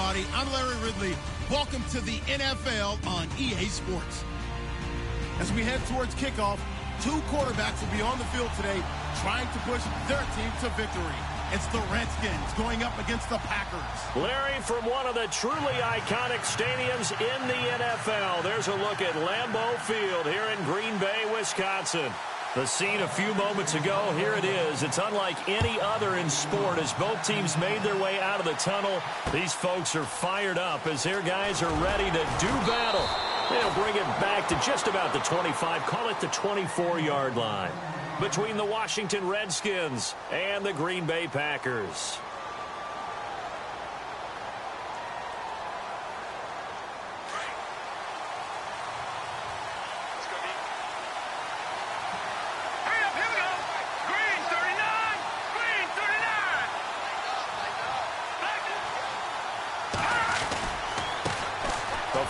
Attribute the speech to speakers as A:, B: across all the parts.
A: everybody. I'm Larry Ridley. Welcome to the NFL on EA Sports. As we head towards kickoff, two quarterbacks will be on the field today trying to push their team to victory. It's the Redskins going up against the Packers.
B: Larry, from one of the truly iconic stadiums in the NFL, there's a look at Lambeau Field here in Green Bay, Wisconsin. The scene a few moments ago, here it is. It's unlike any other in sport as both teams made their way out of the tunnel. These folks are fired up as their guys are ready to do battle. They'll bring it back to just about the 25, call it the 24-yard line, between the Washington Redskins and the Green Bay Packers.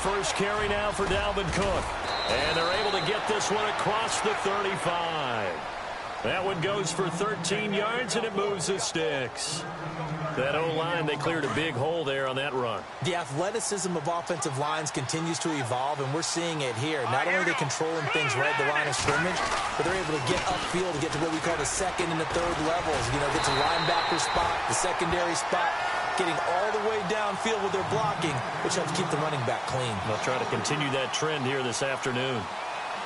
B: First carry now for Dalvin Cook. And they're able to get this one across the 35. That one goes for 13 yards, and it moves the sticks. That O-line, they cleared a big hole there on that run.
C: The athleticism of offensive lines continues to evolve, and we're seeing it here. Not only are they controlling things right at the line of scrimmage, but they're able to get upfield to get to what we call the second and the third levels. You know, get to linebacker spot, the secondary spot, getting all the way downfield with their blocking, which helps keep the running back clean.
B: They'll try to continue that trend here this afternoon.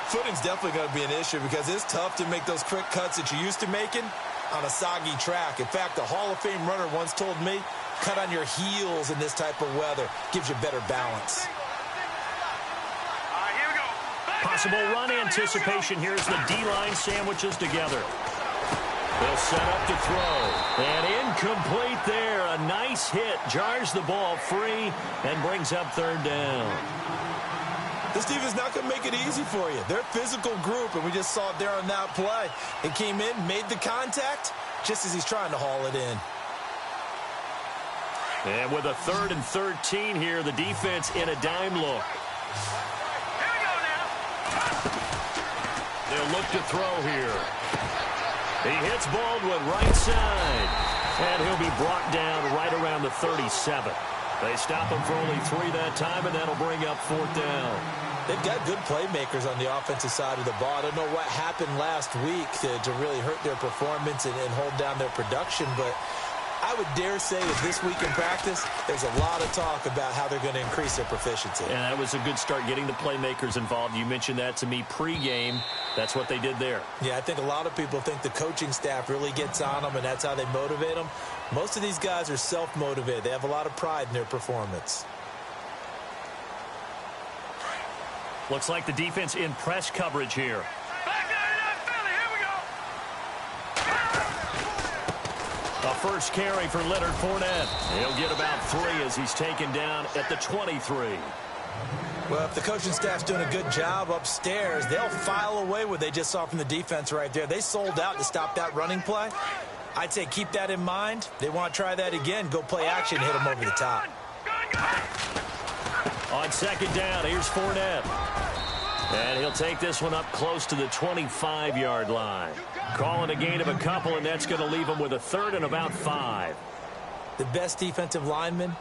D: Footing's definitely going to be an issue because it's tough to make those quick cuts that you're used to making on a soggy track. In fact, a Hall of Fame runner once told me, cut on your heels in this type of weather. Gives you better balance.
B: Possible run anticipation. Here's the D-line sandwiches together. They'll set up to throw. And incomplete there. A nice hit. Jars the ball free and brings up third down.
D: This defense not going to make it easy for you. They're a physical group, and we just saw it there on that play. It came in, made the contact, just as he's trying to haul it in.
B: And with a 3rd and 13 here, the defense in a dime look.
E: Here we go now.
B: They'll look to throw here. He hits Baldwin right side. And he'll be brought down right around the 37. They stop him for only 3 that time, and that'll bring up 4th down.
C: They've got good playmakers on the offensive side of the ball. I don't know what happened last week to really hurt their performance and hold down their production, but I would dare say that this week in practice, there's a lot of talk about how they're going to increase their proficiency.
B: And that was a good start, getting the playmakers involved. You mentioned that to me pregame. That's what they did there.
C: Yeah, I think a lot of people think the coaching staff really gets on them, and that's how they motivate them. Most of these guys are self-motivated. They have a lot of pride in their performance.
B: Looks like the defense in press coverage here. A first carry for Leonard Fournette. He'll get about 3 as he's taken down at the 23.
C: Well, if the coaching staff's doing a good job upstairs, they'll file away what they just saw from the defense right there. They sold out to stop that running play. I'd say keep that in mind. They want to try that again. Go play action, hit them over the top.
B: On 2nd down, here's Fournette. And he'll take this one up close to the 25-yard line. Calling a gain of a couple, and that's going to leave him with a 3rd and about 5.
C: The best defensive linemen,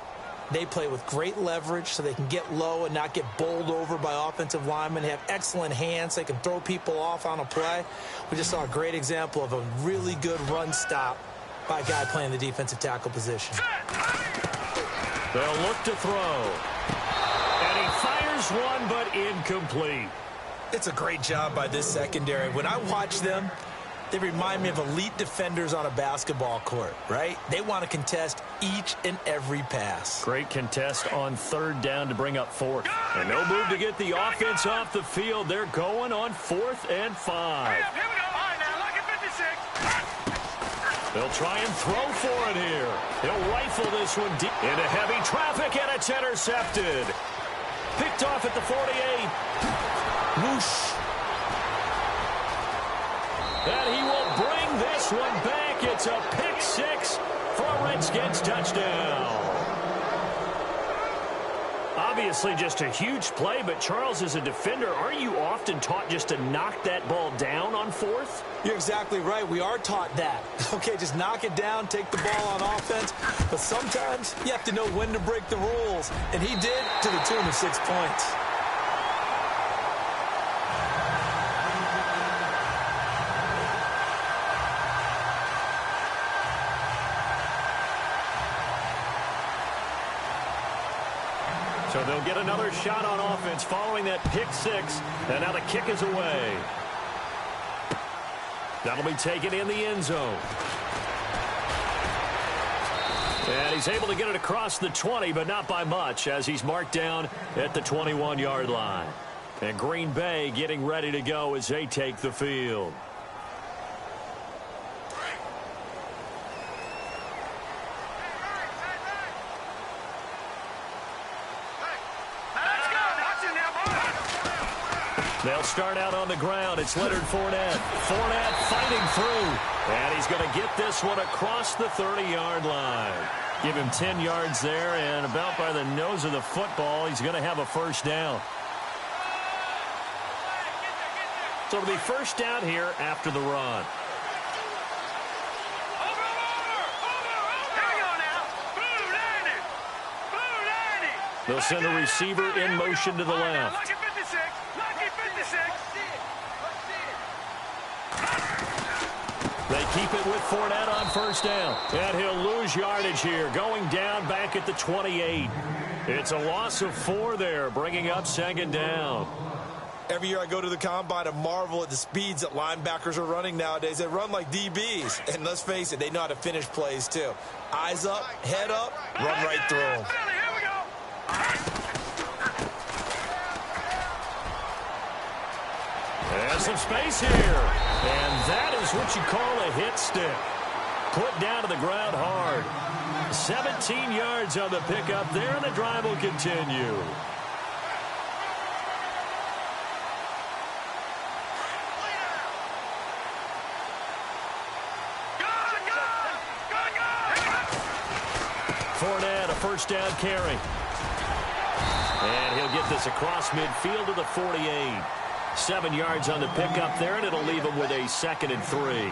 C: they play with great leverage so they can get low and not get bowled over by offensive linemen. They have excellent hands. They can throw people off on a play. We just saw a great example of a really good run stop by a guy playing the defensive tackle position.
B: They'll look to throw. And he fires one, but incomplete.
C: It's a great job by this secondary. When I watch them, they remind me of elite defenders on a basketball court, right? They want to contest each and every pass.
B: Great contest on 3rd down to bring up 4th. And no move to get the offense off the field. They're going on 4th and 5.
E: Here we go. All right, now, look at 56.
B: They'll try and throw for it here. He'll rifle this one deep into heavy traffic, and it's intercepted. Picked off at the 48.
C: Whoosh.
B: And he will bring this one back. It's a pick 6 for a Redskins touchdown. Obviously just a huge play, but Charles, as a defender, aren't you often taught just to knock that ball down on fourth?
C: You're exactly right. We are taught that. Okay, just knock it down, take the ball on offense. But sometimes you have to know when to break the rules. And he did to the tune of 6 points.
B: So they'll get another shot on offense following that pick six. And now the kick is away. That'll be taken in the end zone. And he's able to get it across the 20, but not by much, as he's marked down at the 21-yard line. And Green Bay getting ready to go as they take the field. They'll start out on the ground. It's Leonard Fournette. Fournette fighting through. And he's going to get this one across the 30-yard line. Give him 10 yards there, and about by the nose of the football, he's going to have a first down. So it'll be first down here after the run. They'll send a receiver in motion to the left. They keep it with Fournette on first down. And he'll lose yardage here, going down back at the 28. It's a loss of 4 there, bringing up second down.
D: Every year I go to the combine and marvel at the speeds that linebackers are running nowadays. They run like DBs. And let's face it, they know how to finish plays too. Eyes up, head up, run right through them.
B: There's some space here. And that is what you call a hit stick. Put down to the ground hard. 17 yards on the pickup there, and the drive will continue. Fournette, a first down carry. And he'll get this across midfield to the 48. 7 yards on the pickup there, and it'll leave him with a 2nd and 3.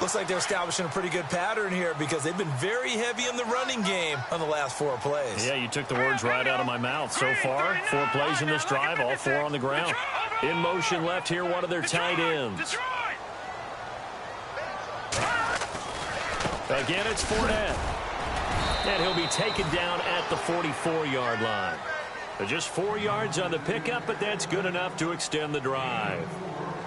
C: Looks like they're establishing a pretty good pattern here because they've been very heavy in the running game on the last 4 plays.
B: Yeah, you took the words right out of my mouth. So far, 4 plays in this drive, all 4 on the ground. In motion left here, one of their tight ends. Again, it's Fournette. And he'll be taken down at the 44-yard line. Just 4 yards on the pickup, but that's good enough to extend the drive.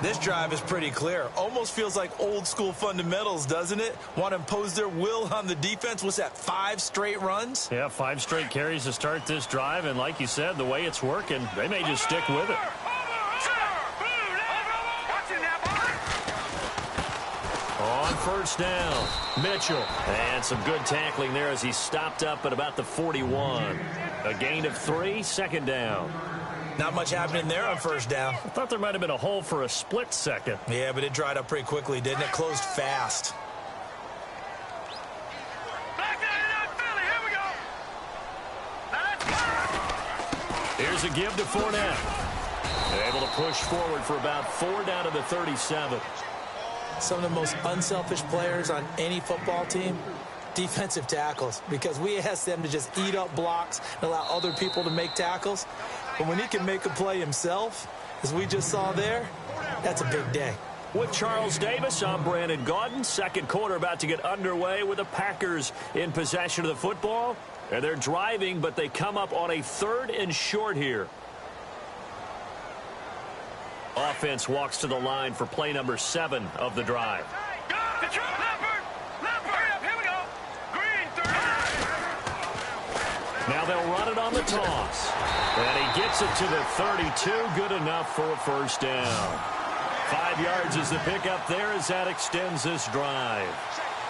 C: This drive is pretty clear. Almost feels like old school fundamentals, doesn't it? Want to impose their will on the defense. What's that, 5 straight runs?
B: Yeah, 5 straight carries to start this drive, and like you said, the way it's working, they may just stick with it. On first down, Mitchell. And some good tackling there as he stopped up at about the 41. A gain of 3, second down.
C: Not much happening there on first down.
B: I thought there might have been a hole for a split second.
C: Yeah, but it dried up pretty quickly, didn't it? Closed fast.
B: Here's a give to Fournette. Able to push forward for about 4 down to the 37.
C: Some of the most unselfish players on any football team, defensive tackles, because we ask them to just eat up blocks and allow other people to make tackles. But when he can make a play himself, as we just saw there, that's a big day.
B: With Charles Davis, I'm Brandon Gaudin. Second quarter about to get underway with the Packers in possession of the football. And they're driving, but they come up on a 3rd and short here. Offense walks to the line for play number 7 of the drive. Now they'll run it on the toss. And he gets it to the 32. Good enough for a first down. 5 yards is the pickup there as that extends this drive.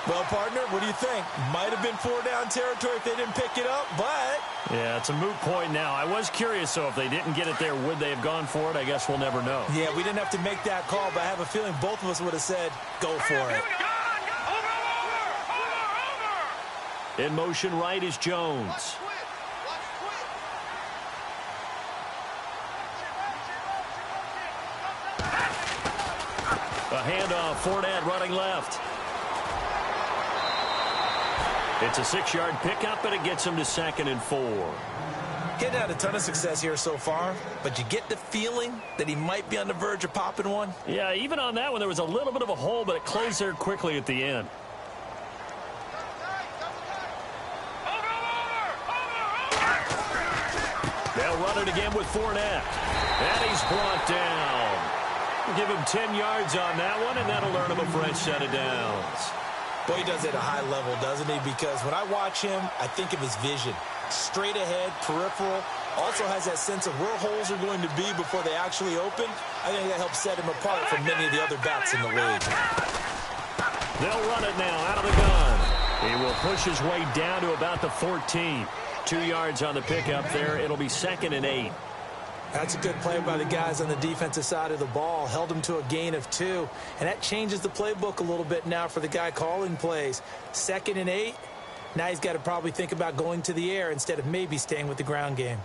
D: Well, partner, what do you think? Might have been 4 down territory if they didn't pick it up, but...
B: Yeah, it's a moot point now. I was curious, so if they didn't get it there, would they have gone for it? I guess we'll never know.
C: Yeah, we didn't have to make that call, but I have a feeling both of us would have said, go for it.
B: In motion right is Jones. A handoff, Fournette running left. It's a 6-yard pickup, and it gets him to 2nd and 4.
C: Getting had a ton of success here so far, but you get the feeling that he might be on the verge of popping one.
B: Yeah, even on that one, there was a little bit of a hole, but it closed there quickly at the end. They'll run it again with Fournette. And he's brought down. We'll give him 10 yards on that one, and that'll earn him a fresh set of downs.
C: Boy, he does it at a high level, doesn't he? Because when I watch him, I think of his vision. Straight ahead, peripheral. Also has that sense of where holes are going to be before they actually open. I think that helps set him apart from many of the other backs in the league.
B: They'll run it now out of the gun. He will push his way down to about the 14. 2 yards on the pickup there. It'll be 2nd and 8.
C: That's a good play by the guys on the defensive side of the ball. Held him to a gain of 2. And that changes the playbook a little bit now for the guy calling plays. 2nd and 8. Now he's got to probably think about going to the air instead of maybe staying with the ground game.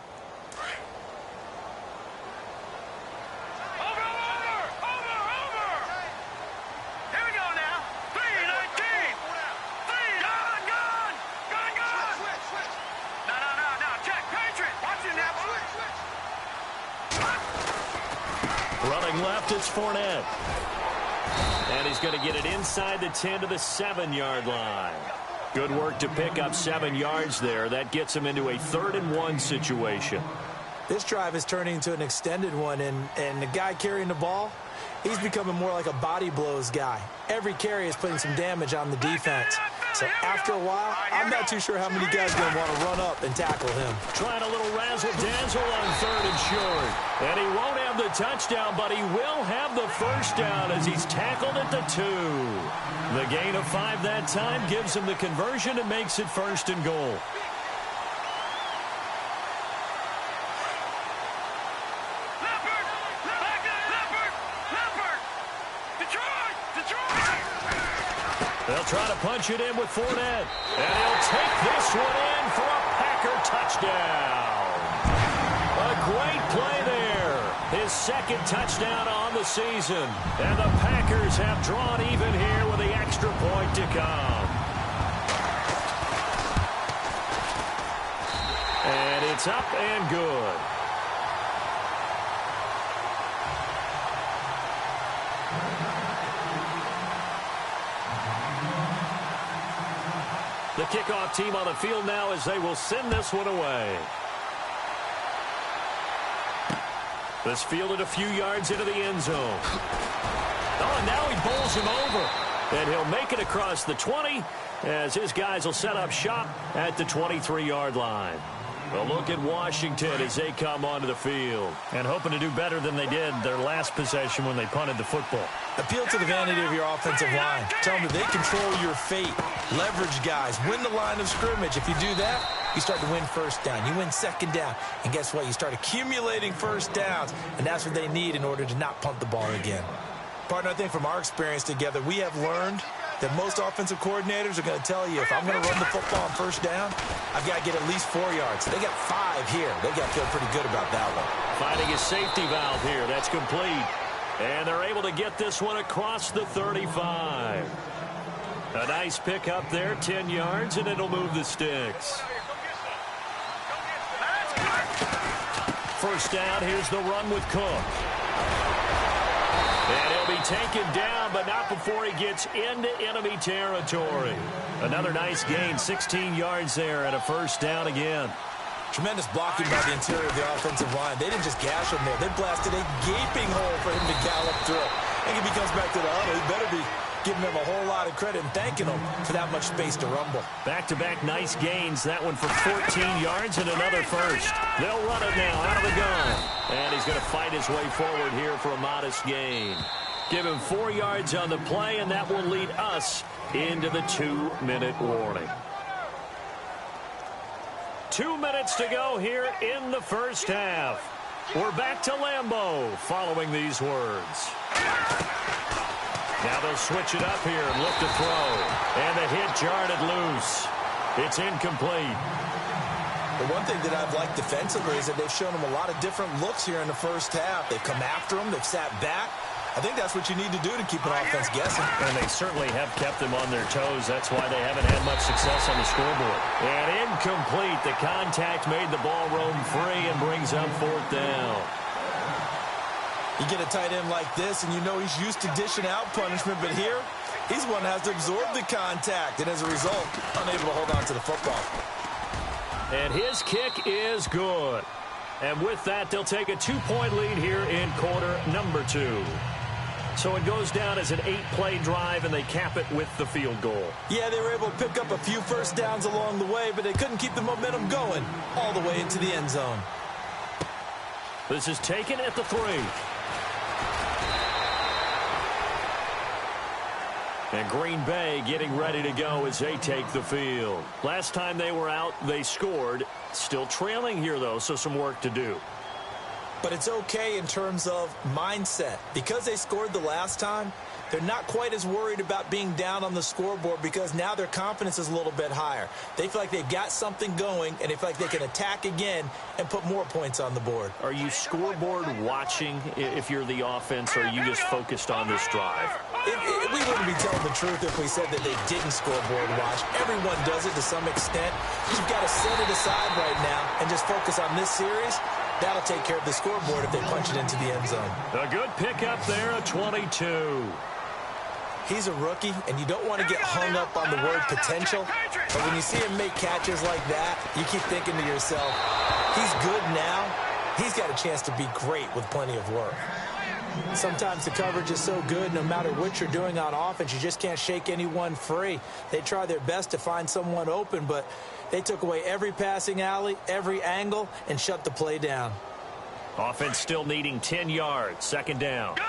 B: Running left, it's Fournette. And he's going to get it inside the 10 to the 7-yard line. Good work to pick up 7 yards there. That gets him into a 3rd and 1 situation.
C: This drive is turning into an extended one, and the guy carrying the ball, he's becoming more like a body blows guy. Every carry is putting some damage on the defense. So after a while, I'm not too sure how many guys are going to want to run up and tackle him.
B: Trying a little razzle-dazzle on 3rd and short. And he won't have the touchdown, but he will have the first down as he's tackled at the 2. The gain of 5 that time gives him the conversion and makes it 1st and goal. They'll try to punch it in with Fournette. And he'll take this one in for a Packer touchdown. A great play there. His 2nd touchdown on the season. And the Packers have drawn even here with the extra point to come. And it's up and good. The kickoff team on the field now as they will send this one away. This fielded a few yards into the end zone. Oh, and now he bowls him over. And he'll make it across the 20 as his guys will set up shop at the 23-yard line. A look at Washington as they come onto the field. And hoping to do better than they did their last possession when they punted the football.
C: Appeal to the vanity of your offensive line. Tell them that they control your fate. Leverage guys. Win the line of scrimmage. If you do that, you start to win first down. You win 2nd down. And guess what? You start accumulating first downs. And that's what they need in order to not punt the ball again. Partner, I think from our experience together, we have learned that most offensive coordinators are going to tell you, if I'm going to run the football on first down, I've got to get at least 4 yards. They got 5 here. They got to feel pretty good about that one.
B: Finding a safety valve here. That's complete. And they're able to get this one across the 35. A nice pick up there, 10 yards, and it'll move the sticks. First down, here's the run with Cook. And he'll be taken down, but not before he gets into enemy territory. Another nice gain, 16 yards there, and a first down again.
C: Tremendous blocking by the interior of the offensive line. They didn't just gash him there. They blasted a gaping hole for him to gallop through. I think if he comes back to the huddle, he better be giving him a whole lot of credit and thanking him for that much space to rumble.
B: Back-to-back nice gains. That one for 14 yards and another first. They'll run it now out of the gun. And he's going to fight his way forward here for a modest gain. Give him 4 yards on the play, and that will lead us into the 2-minute warning. 2 minutes to go here in the first half. We're back to Lambeau following these words. Now they'll switch it up here and look to throw. And the hit jarred it loose. It's incomplete.
C: The one thing that I've liked defensively is that they've shown him a lot of different looks here in the first half. They've come after him. They've sat back.
D: I think that's what you need to do to keep an offense guessing.
B: And they certainly have kept them on their toes. That's why they haven't had much success on the scoreboard. And incomplete. The contact made the ball roam free and brings up 4th down.
D: You get a tight end like this, and you know he's used to dishing out punishment, but here, he's one that has to absorb the contact, and as a result, unable to hold on to the football.
B: And his kick is good. And with that, they'll take a 2-point lead here in quarter number 2. So it goes down as an 8-play drive, and they cap it with the field goal.
D: Yeah, they were able to pick up a few first downs along the way, but they couldn't keep the momentum going all the way into the end zone.
B: This is taken at the 3. And Green Bay getting ready to go as they take the field. Last time they were out, they scored. Still trailing here, though, so some work to do.
C: But it's okay in terms of mindset. Because they scored the last time, they're not quite as worried about being down on the scoreboard because now their confidence is a little bit higher. They feel like they've got something going, and they feel like they can attack again and put more points on the board.
B: Are you scoreboard watching if you're the offense, or are you just focused on this drive?
C: We wouldn't be telling the truth if we said that they didn't scoreboard watch. Everyone does it to some extent. You've got to set it aside right now and just focus on this series. That'll take care of the scoreboard if they punch it into the end zone.
B: A good pickup there, a 22.
C: He's a rookie, and you don't want to get hung up on the word potential. But when you see him make catches like that, you keep thinking to yourself, he's good now. He's got a chance to be great with plenty of work. Sometimes the coverage is so good, no matter what you're doing on offense, you just can't shake anyone free. They try their best to find someone open, but they took away every passing alley, every angle, and shut the play down.
B: Offense still needing 10 yards. 2nd down.
E: Good!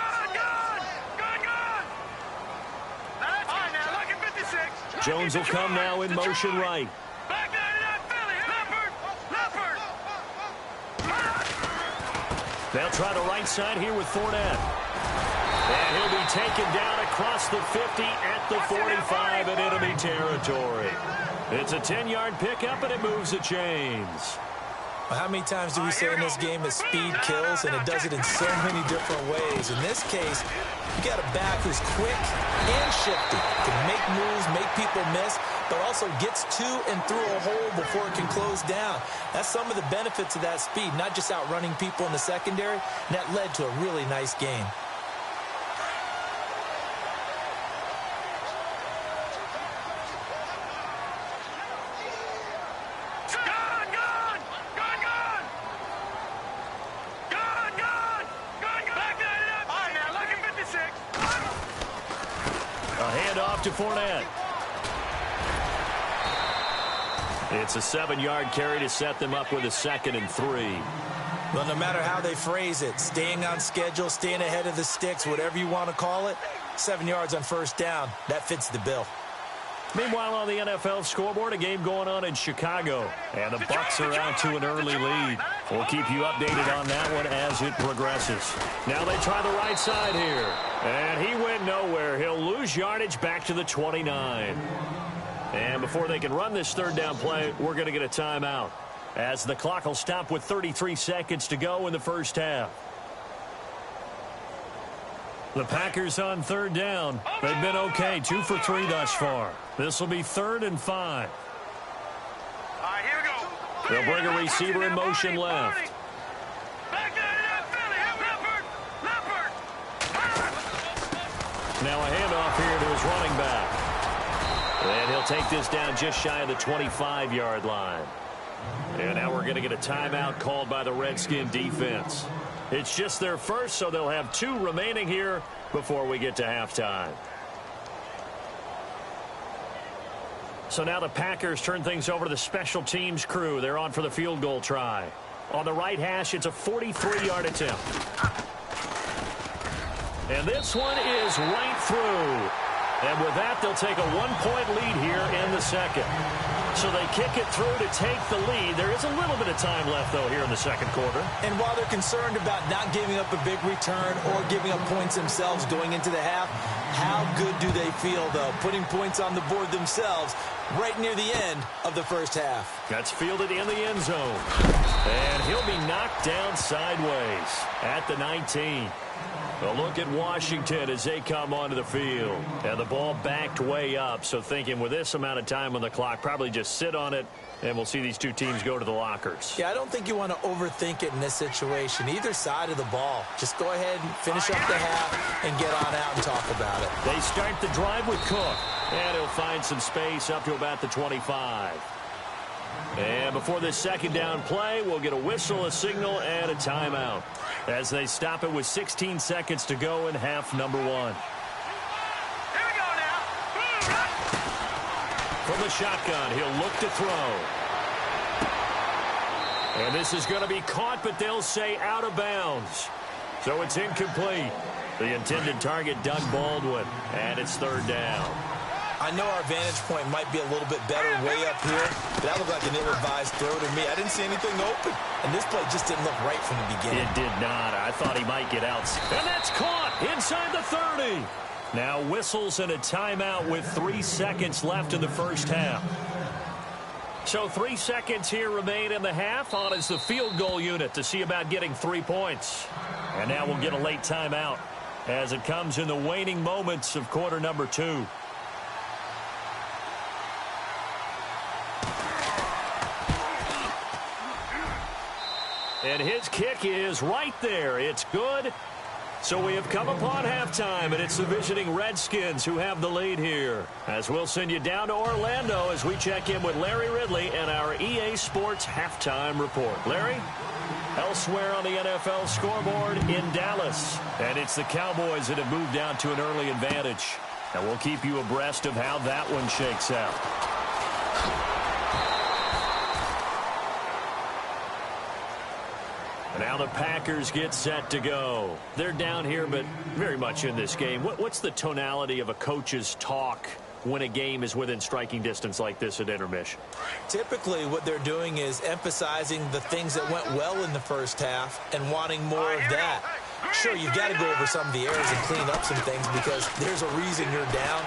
E: That's fine now. Look at 56.
B: Jones will come now in motion right.
E: Back there to that Philly. Leopard.
B: They'll try the right side here with Fournette. And he'll be taken down across the 50 at the 45 in enemy territory. It's a 10-yard pickup, and it moves the chains.
C: Well, how many times do we say in this game that speed kills, and it does it in so many different ways? In this case, you got a back who's quick and shifty, can make moves, make people miss, but also gets to and through a hole before it can close down. That's some of the benefits of that speed, not just outrunning people in the secondary, and that led to a really nice game.
B: To Fournette. It's a 7-yard carry to set them up with a 2nd and 3.
C: Well, no matter how they phrase it, staying on schedule, staying ahead of the sticks, whatever you want to call it, 7 yards on 1st down, that fits the bill.
B: Meanwhile, on the NFL scoreboard, a game going on in Chicago. And the Bucs are out to an early lead. We'll keep you updated on that one as it progresses. Now they try the right side here. And he went nowhere. He'll lose yardage back to the 29. And before they can run this 3rd down play, we're going to get a timeout, as the clock will stop with 33 seconds to go in the first half. The Packers on 3rd down. They've been okay, 2 for 3 thus far. This will be 3rd and 5.
E: All right, here we go.
B: They'll bring a receiver in motion left.
E: Back there to that Philly. Leopard.
B: Now a handoff here to his running back. And he'll take this down just shy of the 25-yard line. And now we're going to get a timeout called by the Redskin defense. It's just their first, so they'll have 2 remaining here before we get to halftime. So now the Packers turn things over to the special teams crew. They're on for the field goal try. On the right hash, it's a 43-yard attempt. And this one is right through. And with that, they'll take a 1-point lead here in the 2nd. So they kick it through to take the lead. There is a little bit of time left, though, here in the 2nd quarter.
C: And while they're concerned about not giving up a big return or giving up points themselves going into the half, how good do they feel, though, putting points on the board themselves right near the end of the first half?
B: That's fielded in the end zone. And he'll be knocked down sideways at the 19. A look at Washington as they come onto the field. And the ball backed way up, so thinking with this amount of time on the clock, probably just sit on it, and we'll see these two teams go to the lockers.
C: Yeah, I don't think you want to overthink it in this situation. Either side of the ball. Just go ahead and finish up the half and get on out and talk about it.
B: They start the drive with Cook, and he'll find some space up to about the 25. And before this second down play, we'll get a whistle, a signal, and a timeout as they stop it with 16 seconds to go in half number 1.
E: Here we go now.
B: From the shotgun, he'll look to throw. And this is going to be caught, but they'll say out of bounds. So it's incomplete. The intended target, Doug Baldwin, and it's third down.
D: I know our vantage point might be a little bit better way up here, but that looked like an ill-advised throw to me. I didn't see anything open, and this play just didn't look right from the beginning.
B: It did not. I thought he might get out. And that's caught inside the 30. Now whistles and a timeout with 3 seconds left in the first half. So 3 seconds here remain in the half. On is the field goal unit to see about getting 3 points. And now we'll get a late timeout as it comes in the waning moments of quarter number 2. And his kick is right there. It's good. So we have come upon halftime, and it's the visiting Redskins who have the lead here. As we'll send you down to Orlando as we check in with Larry Ridley and our EA Sports Halftime Report. Larry? Elsewhere on the NFL scoreboard in Dallas. And it's the Cowboys that have moved down to an early advantage. And we'll keep you abreast of how that one shakes out. Now the Packers get set to go. They're down here, but very much in this game. What's the tonality of a coach's talk when a game is within striking distance like this at intermission?
C: Typically, what they're doing is emphasizing the things that went well in the first half and wanting more of that. Sure, you've got to go over some of the errors and clean up some things because there's a reason you're down.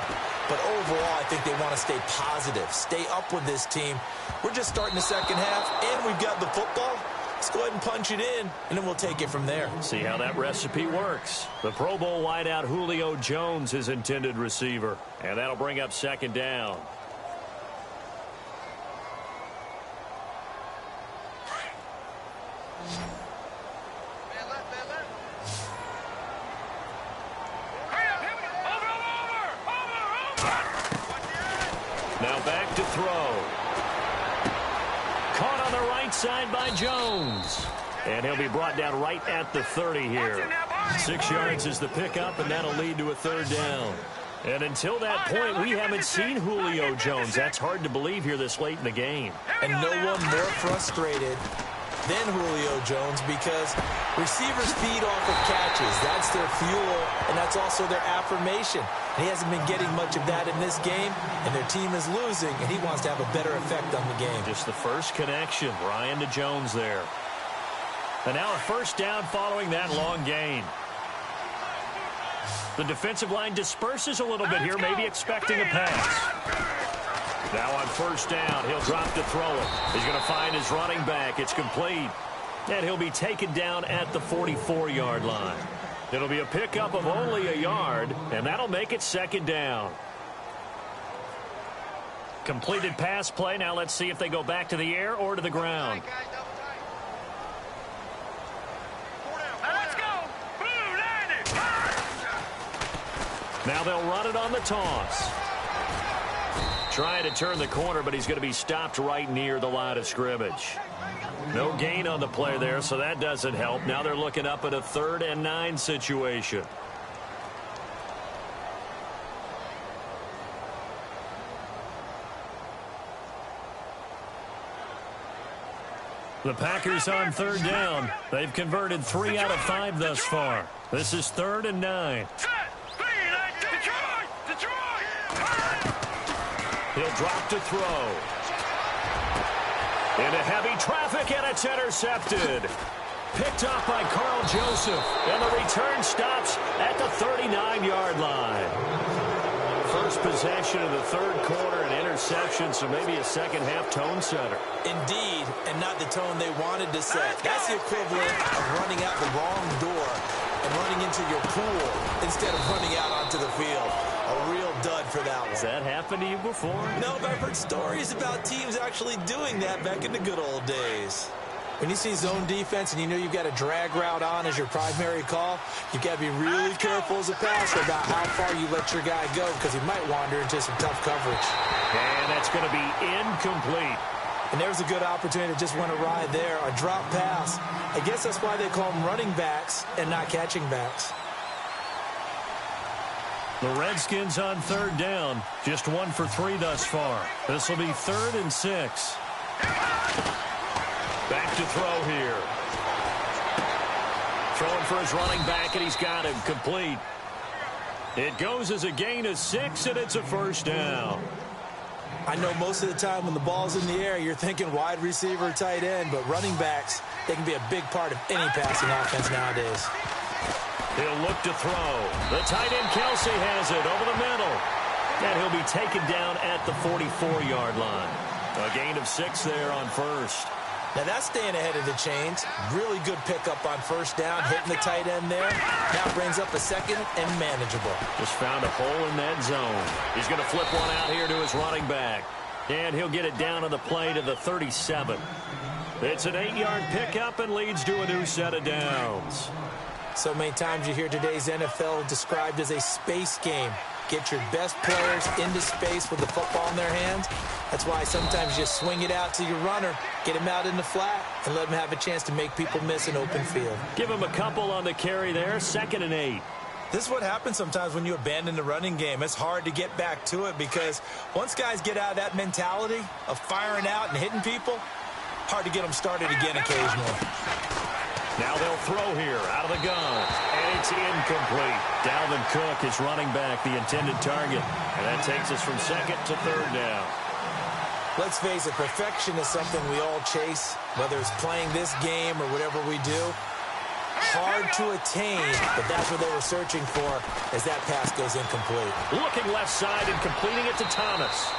C: But overall, I think they want to stay positive, stay up with this team. We're just starting the second half, and we've got the football. Let's go ahead and punch it in, and then we'll take it from there.
B: See how that recipe works. The Pro Bowl wideout Julio Jones is intended receiver, and that'll bring up second down. Now back to throw. Caught on the right side by Jones. And he'll be brought down right at the 30 here. 6 yards is the pickup, and that'll lead to a third down. And until that point, we haven't seen Julio Jones. That's hard to believe here this late in the game.
C: And no one more frustrated than Julio Jones because receivers feed off of catches. That's their fuel, and that's also their affirmation. And he hasn't been getting much of that in this game, and their team is losing, and he wants to have a better effect on the game.
B: Just the first connection, Ryan to Jones there. And now a first down following that long gain. The defensive line disperses a little bit here, maybe expecting a pass. Now on first down, he'll drop to throw it. He's going to find his running back. It's complete. And he'll be taken down at the 44-yard line. It'll be a pickup of only a yard, and that'll make it second down. Completed pass play. Now let's see if they go back to the air or to the ground. Now they'll run it on the toss. Trying to turn the corner, but he's going to be stopped right near the line of scrimmage. No gain on the play there, so that doesn't help. Now they're looking up at a 3rd and 9 situation. The Packers on 3rd down. They've converted 3 out of 5 thus far. This is 3rd and 9. He'll drop to throw. Into heavy traffic, and it's intercepted. Picked up by Carl Joseph, and the return stops at the 39-yard line. First possession of the 3rd quarter, an interception, so maybe a second-half tone setter.
C: Indeed, and not the tone they wanted to set. That's the equivalent of running out the wrong door and
D: and running into your pool instead of running out onto the field. A real dud for that one.
B: Has that happened to you before?
D: No, but I've heard stories about teams actually doing that back in the good old days.
C: When you see zone defense and you know you've got a drag route on as your primary call, you've got to be really careful as a passer about how far you let your guy go because he might wander into some tough coverage.
B: And that's going to be incomplete.
C: And there's a good opportunity that just went awry there, a drop pass. I guess that's why they call them running backs and not catching backs.
B: The Redskins on third down. Just 1 for 3 thus far. This will be 3rd and 6. Back to throw here. Throwing for his running back, and he's got him complete. It goes as a gain of 6, and it's a first down.
C: I know most of the time when the ball's in the air, you're thinking wide receiver, tight end, but running backs, they can be a big part of any passing offense nowadays.
B: He'll look to throw. The tight end, Kelsey, has it over the middle. And he'll be taken down at the 44-yard line. A gain of 6 there on first.
C: Now that's staying ahead of the chains. Really good pickup on first down, hitting the tight end there. Now brings up a second and manageable.
B: Just found a hole in that zone. He's going to flip one out here to his running back. And he'll get it down on the play to the 37. It's an 8-yard pickup and leads to a new set of downs.
C: So many times you hear today's NFL described as a space game. Get your best players into space with the football in their hands. That's why sometimes you swing it out to your runner, get him out in the flat, and let him have a chance to make people miss an open field.
B: Give him a couple on the carry there, 2nd and 8.
D: This is what happens sometimes when you abandon the running game. It's hard to get back to it because once guys get out of that mentality of firing out and hitting people, hard to get them started again occasionally.
B: Now they'll throw here out of the gun. And it's incomplete. Dalvin Cook is running back, the intended target. And that takes us from 2nd to 3rd down.
C: Let's face it, perfection is something we all chase, whether it's playing this game or whatever we do. Hard to attain, but that's what they were searching for as that pass goes incomplete.
B: Looking left side and completing it to Thomas.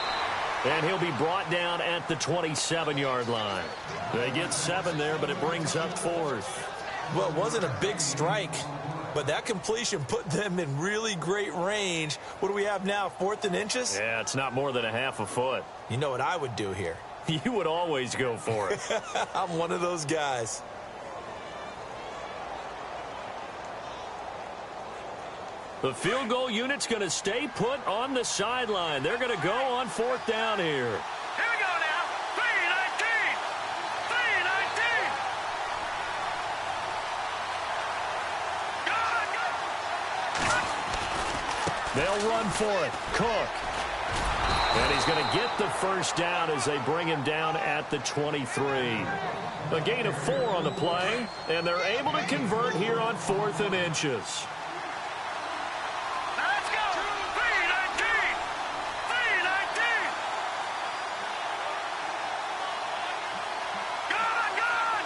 B: And he'll be brought down at the 27-yard line. They get 7 there, but it brings up 4th.
D: Well, it wasn't a big strike, but that completion put them in really great range. What do we have now, 4th and inches?
B: Yeah, it's not more than a half a foot.
C: You know what I would do here?
B: You would always go for it.
D: I'm one of those guys.
B: The field goal unit's going to stay put on the sideline. They're going to go on 4th down here.
E: Here we go now. 3-19. 3-19.
B: They'll run for it. Cook. And he's going to get the first down as they bring him down at the 23. A gain of 4 on the play, and they're able to convert here on 4th and inches.
E: Let's go. 3-19. 3-19. Gone.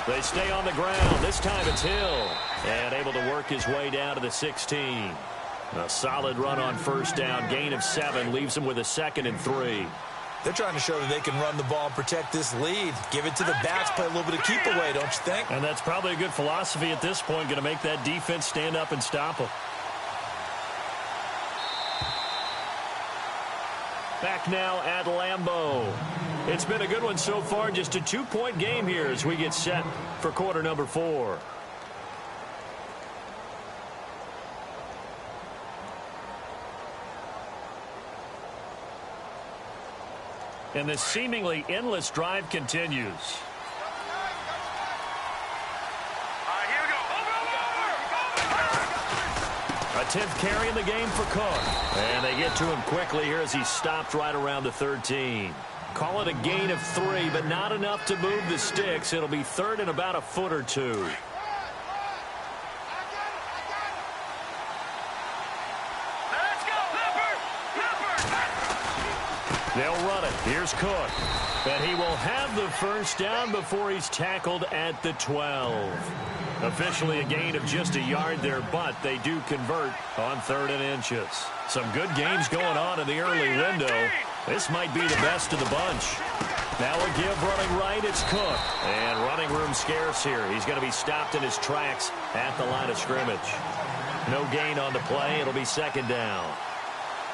B: They stay on the ground. This time it's Hill. And able to work his way down to the 16. A solid run on first down. Gain of 7 leaves him with a 2nd and 3.
D: They're trying to show that they can run the ball and protect this lead. Give it to the backs, play a little bit of keep away, don't you think?
B: And that's probably a good philosophy at this point. Going to make that defense stand up and stop them. Back now at Lambeau. It's been a good one so far. Just a 2-point game here as we get set for quarter number 4. And this seemingly endless drive continues.
E: All right, here we go. Over.
B: A 10th carry in the game for Cook. And they get to him quickly here as he stopped right around the 13. Call it a gain of 3, but not enough to move the sticks. It'll be 3rd and about a foot or 2. They'll run it. Here's Cook. And he will have the first down before he's tackled at the 12. Officially a gain of just a yard there, but they do convert on 3rd and inches. Some good games going on in the early window. This might be the best of the bunch. Now a give running right, it's Cook. And running room scarce here. He's going to be stopped in his tracks at the line of scrimmage. No gain on the play. It'll be second down.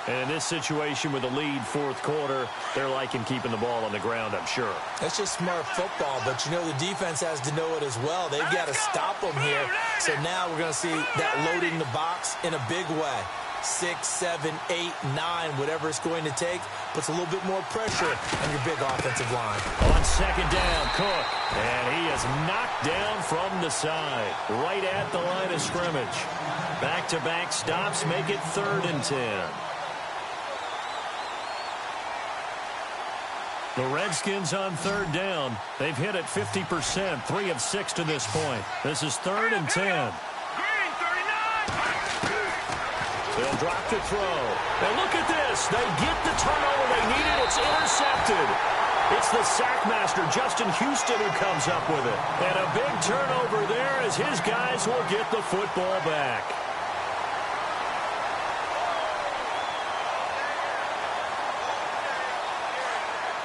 B: And in this situation with the lead fourth quarter, they're liking keeping the ball on the ground, I'm sure.
C: That's just smart football, but you know the defense has to know it as well. They've got to stop them here. So now we're going to see that loading the box in a big way. 6, 7, 8, 9, whatever it's going to take, puts a little bit more pressure on your big offensive line.
B: On second down, Cook. And he is knocked down from the side, right at the line of scrimmage. Back-to-back stops make it 3rd and 10. The Redskins on 3rd down. They've hit it 50%, 3 of 6 to this point. This is 3rd and 10. They'll drop to throw. And look at this. They get the turnover they needed. It's intercepted. It's the sackmaster, Justin Houston, who comes up with it. And a big turnover there as his guys will get the football back.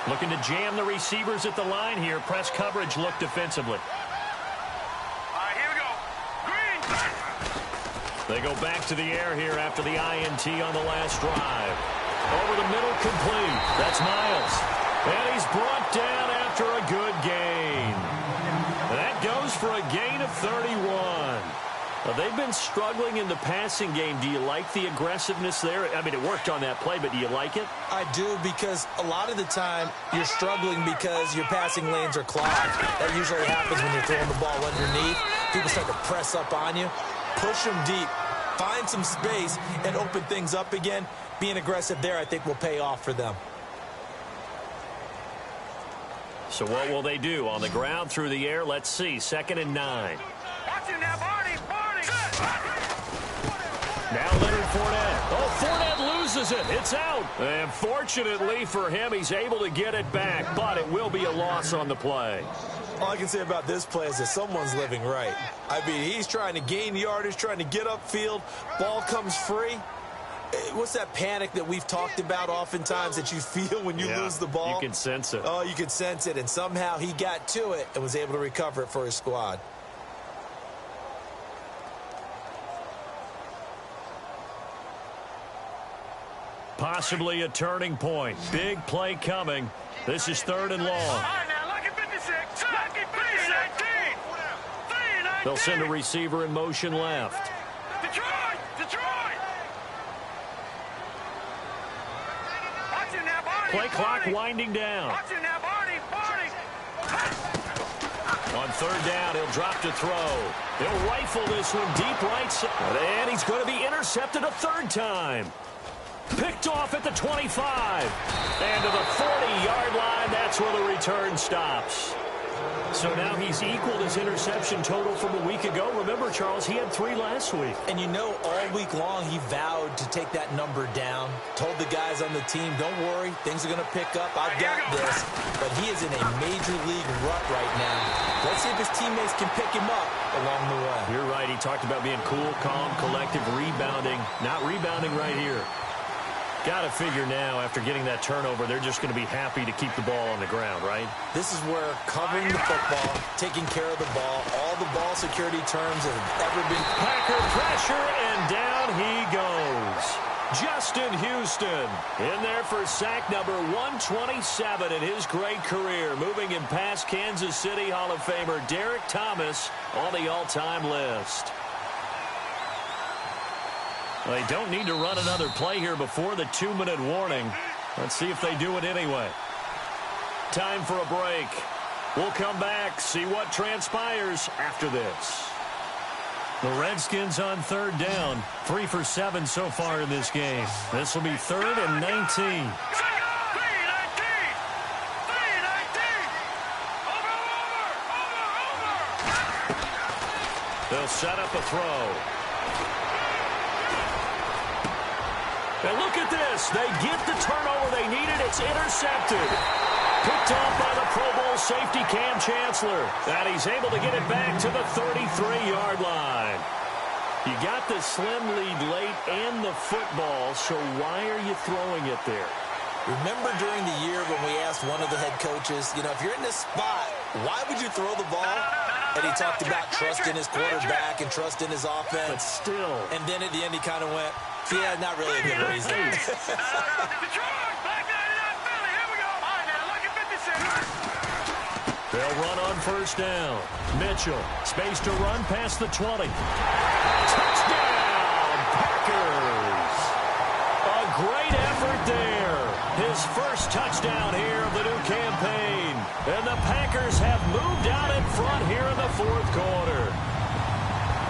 B: Looking to jam the receivers at the line here. Press coverage look defensively.
E: All right, here we go. Green.
B: They go back to the air here after the INT on the last drive. Over the middle, complete. That's Miles. And he's brought down after a good gain. That goes for a gain of 31. Well, they've been struggling in the passing game. Do you like the aggressiveness there? I mean, it worked on that play, but do you like it?
C: I do, because a lot of the time you're struggling because your passing lanes are clogged. That usually happens when you're throwing the ball underneath. People start to press up on you. Push them deep. Find some space and open things up again. Being aggressive there, I think, will pay off for them.
B: So what will they do? On the ground, through the air, let's see. 2nd and 9.
E: Watch it now, Barney.
B: Now Leonard Fournette. Oh, Fournette loses it. It's out. And fortunately for him, he's able to get it back, but it will be a loss on the play.
D: All I can say about this play is that someone's living right. I mean, he's trying to gain yardage, trying to get upfield. Ball comes free. What's that panic that we've talked about oftentimes that you feel when you lose the ball?
B: You can sense it.
D: Oh, you can sense it, and somehow he got to it and was able to recover it for his squad.
B: Possibly a turning point. Big play coming. This is 3rd and long.
E: All right, now, lucky 56. Lucky 56. 3-19.
B: They'll send a receiver in motion left.
E: Detroit. Watch it now, Barney.
B: Play clock winding down.
E: Watch it now, Barney.
B: On 3rd down, he'll drop to throw. He'll rifle this one deep right side. And he's going to be intercepted a 3rd time. Picked off at the 25. And to the 40-yard line, that's where the return stops. So now he's equaled his interception total from a week ago. Remember, Charles, he had 3 last week.
C: And you know, all week long he vowed to take that number down. Told the guys on the team, don't worry, things are going to pick up. I've got this. But he is in a major league rut right now. Let's see if his teammates can pick him up along the way.
B: You're right. He talked about being cool, calm, collective, rebounding. Not rebounding right here. Got to figure now, after getting that turnover, they're just going to be happy to keep the ball on the ground, right?
C: This is where covering the football, taking care of the ball, all the ball security terms that have ever been.
B: Packer pressure, and down he goes. Justin Houston in there for sack number 127 in his great career. Moving him past Kansas City Hall of Famer Derek Thomas on the all-time list. They don't need to run another play here before the 2-minute warning. Let's see if they do it anyway. Time for a break. We'll come back, see what transpires after this. The Redskins on 3rd down. 3 for 7 so far in this game. This will be 3rd and 19. They'll set up a throw. And look at this. They get the turnover they needed. It's intercepted. Picked off by the Pro Bowl safety Cam Chancellor. And he's able to get it back to the 33-yard line. You got the slim lead late and the football, so why are you throwing it there?
C: Remember during the year when we asked one of the head coaches, you know, if you're in this spot, why would you throw the ball? And he talked about trust in his quarterback and trust in his offense.
B: But still.
C: And then at the end he kind of went, yeah, not really a good reason.
B: They'll run on first down. Mitchell, space to run past the 20. Touchdown, Packers! A great effort there. His first touchdown here of the new campaign. And the Packers have moved out in front here in the fourth quarter.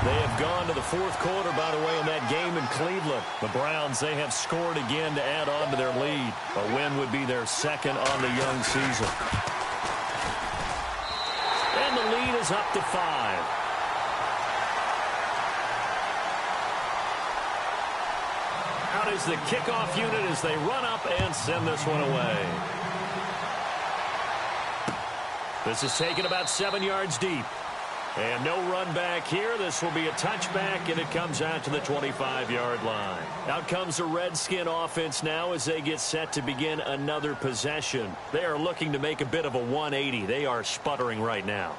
B: They have gone to the fourth quarter, by the way, in that game in Cleveland. The Browns, they have scored again to add on to their lead. A win would be their second on the young season. And the lead is up to 5. Out is the kickoff unit as they run up and send this one away. This is taken about 7 yards deep. And no run back here. This will be a touchback, and it comes out to the 25-yard line. Out comes the Redskin offense now as they get set to begin another possession. They are looking to make a bit of a 180. They are sputtering right now.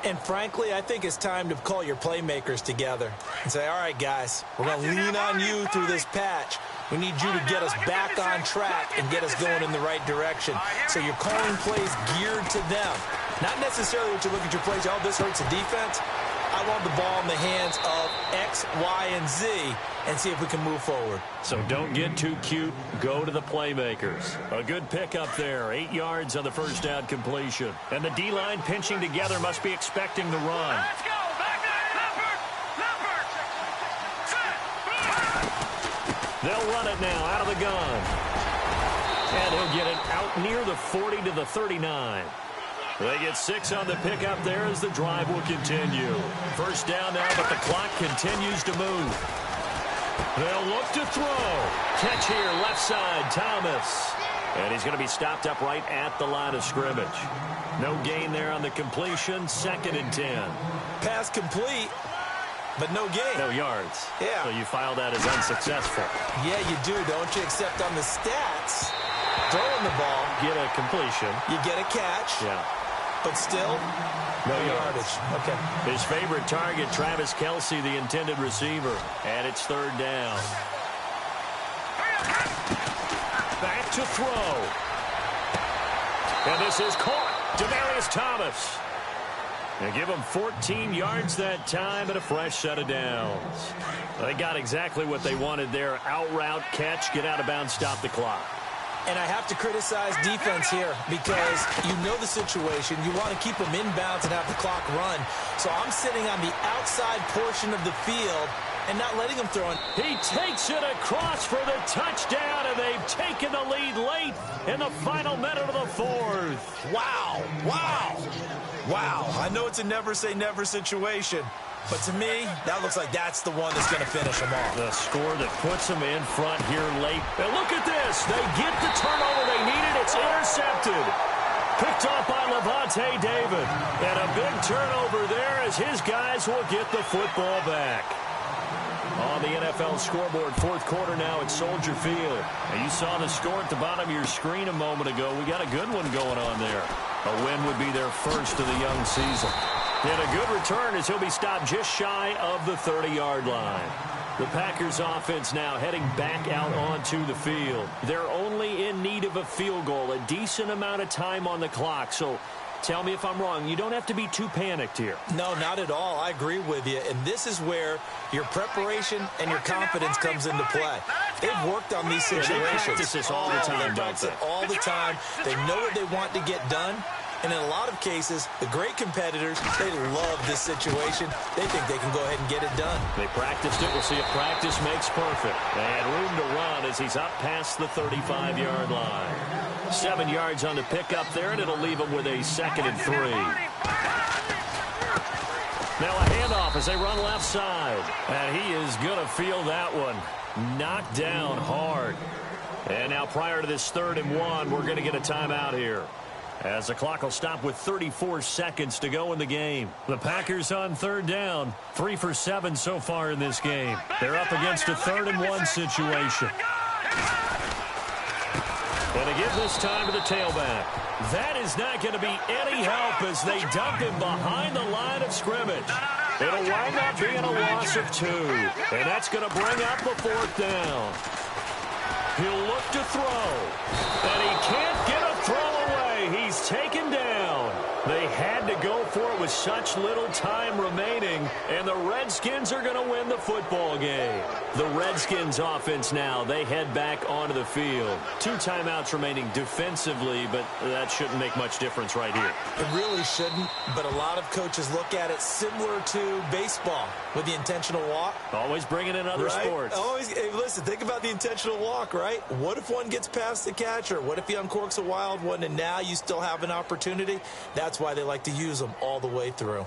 C: And frankly, I think it's time to call your playmakers together and say, all right, guys, we're going to lean on you through this patch. We need you to get us back on track and get us going in the right direction. So you're calling plays geared to them. Not necessarily what you look at your plays, oh, this hurts the defense. I want the ball in the hands of X, Y, and Z and see if we can move forward.
B: So don't get too cute. Go to the playmakers. A good pickup there. 8 yards on the first down completion. And the D-line pinching together must be expecting the run.
E: Let's go. Back there. Leopard.
B: They'll run it now out of the gun. And he'll get it out near the 40 to the 39. They get 6 on the pickup there as the drive will continue. First down now, but the clock continues to move. They'll look to throw. Catch here, left side, Thomas. And he's going to be stopped up right at the line of scrimmage. No gain there on the completion, 2nd and 10.
C: Pass complete, but no gain.
B: No yards.
C: Yeah.
B: So you file that as unsuccessful.
C: Yeah, you do, don't you? Except on the stats, throwing the ball.
B: Get a completion.
C: You get a catch.
B: Yeah.
C: But still, no yardage. Okay.
B: His favorite target, Travis Kelce, the intended receiver. And it's 3rd down. Back to throw. And this is caught. Demaryius Thomas. They give him 14 yards that time and a fresh set of downs. They got exactly what they wanted there. Out route, catch, get out of bounds, stop the clock.
C: And I have to criticize defense here because you know the situation. You want to keep them inbounds and have the clock run. So I'm sitting on the outside portion of the field and not letting him throw it.
B: He takes it across for the touchdown, and they've taken the lead late in the final minute of the 4th.
C: Wow. Wow.
D: Wow. I know it's a never-say-never situation, but to me, that looks like that's the one that's going to finish them off.
B: The score that puts them in front here late. And look at this. They get the turnover they needed. It's intercepted. Picked off by Levante David. And a big turnover there as his guys will get the football back. On the NFL scoreboard, 4th quarter now at Soldier Field. And you saw the score at the bottom of your screen a moment ago. We got a good one going on there. A win would be their first of the young season. And a good return as he'll be stopped just shy of the 30-yard line. The Packers offense now heading back out onto the field. They're only in need of a field goal, a decent amount of time on the clock. So tell me if I'm wrong. You don't have to be too panicked here.
C: No, not at all. I agree with you. And this is where your preparation and your confidence comes into play. They've worked on these situations.
B: They practice this all the time,
C: They practice it all the time. They know what they want to get done. And in a lot of cases, the great competitors, they love this situation. They think they can go ahead and get it done.
B: They practiced it. We'll see if practice makes perfect. They had room to run as he's up past the 35-yard line. 7 yards on the pickup there, and it'll leave him with a 2nd and 3. Now a handoff as they run left side. And he is going to feel that one. Knocked down hard. And now prior to this 3rd and 1, we're going to get a timeout here, as the clock will stop with 34 seconds to go in the game. The Packers on 3rd down, 3 for 7 so far in this game. They're up against a 3rd and 1 situation. Going to give this time to the tailback. That is not going to be any help as they dump him behind the line of scrimmage. It'll wind up being a loss of 2. And that's going to bring up a 4th down. He'll look to throw. And he can't get a throw away. He's taken down. They had to go for it with such little time remaining, and the Redskins are going to win the football game. The Redskins offense now, they head back onto the field. 2 timeouts remaining defensively, but that shouldn't make much difference right here.
C: It really shouldn't, but a lot of coaches look at it similar to baseball with the intentional walk.
B: Always bringing in other sports.
C: Always, hey, listen, think about the intentional walk, right? What if one gets past the catcher? What if he uncorks a wild one and now you still have an opportunity? That's why they like to use them all the way through.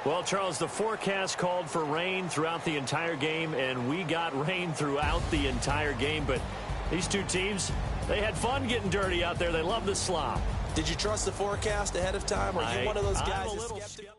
B: Well, Charles, the forecast called for rain throughout the entire game, and we got rain throughout the entire game. But these two teams, they had fun getting dirty out there. They love the slop.
C: Did you trust the forecast ahead of time? Or are you one of those guys that's skeptical?